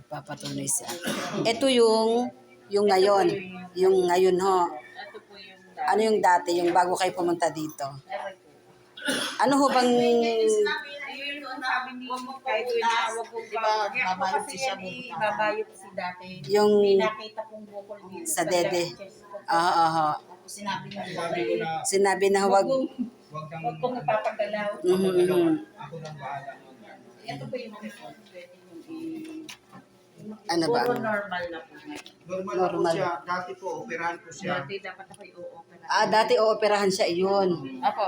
Papatunay siya. Ito yung ngayon. Yung ngayon ho. Ito po yung Ano yung dati, yung bago kayo pumunta dito? Ano ho bang... ayun yung sabi ni kahit yun na wag kong babayot si siya babayot si dati. Yung May nakita kong bukol dito sa dede. chest ko. Tapos Sinabi niya sinabi na huwag... wag kong ipapagalaw. Ako nang bahala. Ito po yung Ano ba? puro normal na po. Normal Normal. po siya. Dati po, operahan ko siya. Dati dapat ako i-opera. Dati ooperahan siya iyon. Apo,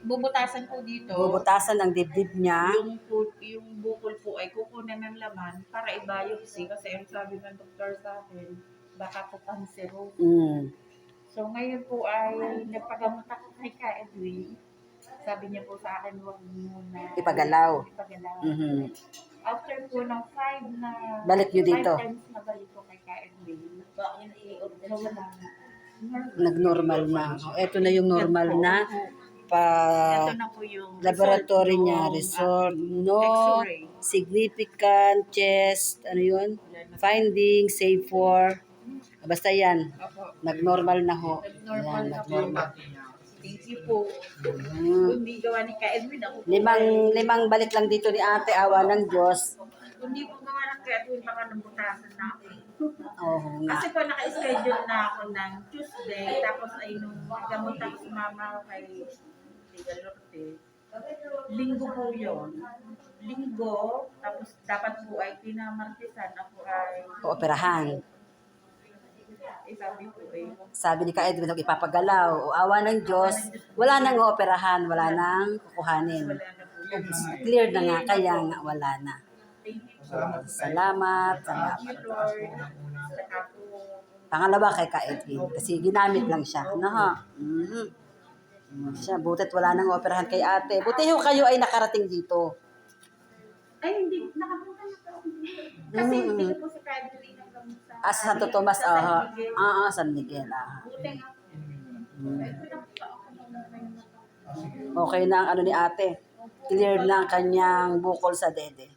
bubutasan po dito. Bubutasan ng dibdib niya. Yung bukol po ay kukunan ng laman para i-biopsy kasi ang sabi ng doktor sa akin, baka po kansero. So ngayon po ay nagpagamot ako kay Ka Edwin. Sabi niya po sa akin, huwag muna Ipagalaw. After po ng 5 na Balik niyo dito. 5 times na balik ko kay Ka Edwin. So wala na. Nag-normal na. Ito na yung normal na Ito na po yung laboratory result niya. ng, Result. No X-ray. significant chest. Ano yun? Finding, save for. Basta yan. Apo. Nag-normal na ho. Nag-normal Yan, na po. nag-normal. Thank you po. Hindi gawa ni Ka Edwin ako. Limang balik lang dito ni ate, awa ng Diyos. Hindi po gawa ng Ka Edwin, baka nabutasan na ako. Oo nga. Kasi po naka-schedule na ako ng Tuesday, tapos ay nung gamot ako si mama kay Liga Norte. Linggo po yun. Linggo, tapos dapat po ay pinamartisan ako ay Ooperahan. sabi po ay Sabi ni Ka Edwin, huwag ipapagalaw. O awa ng Diyos, wala nang ooperahan, wala nang kukuhanin. wala na po. Clear na nga, kaya nga wala na. Thank you po. Salamat. Thank you, Lord. Saka po, Pangalawa kay Ka Edwin, kasi ginamit lang siya. Ano ha? Siya, butit wala nang operahan kay ate. Buti ho kayo ay nakarating dito. ay hindi, nakapunta na po. Kasi hindi ko po si Ka Edwin ang gamot sa Santo Tomas, sa San Miguel. San Miguel. Buti nga. Ay, pinapunta ako nung ngayon na to. Okay na ang ano ni ate. Clear na ang kanyang bukol sa dede.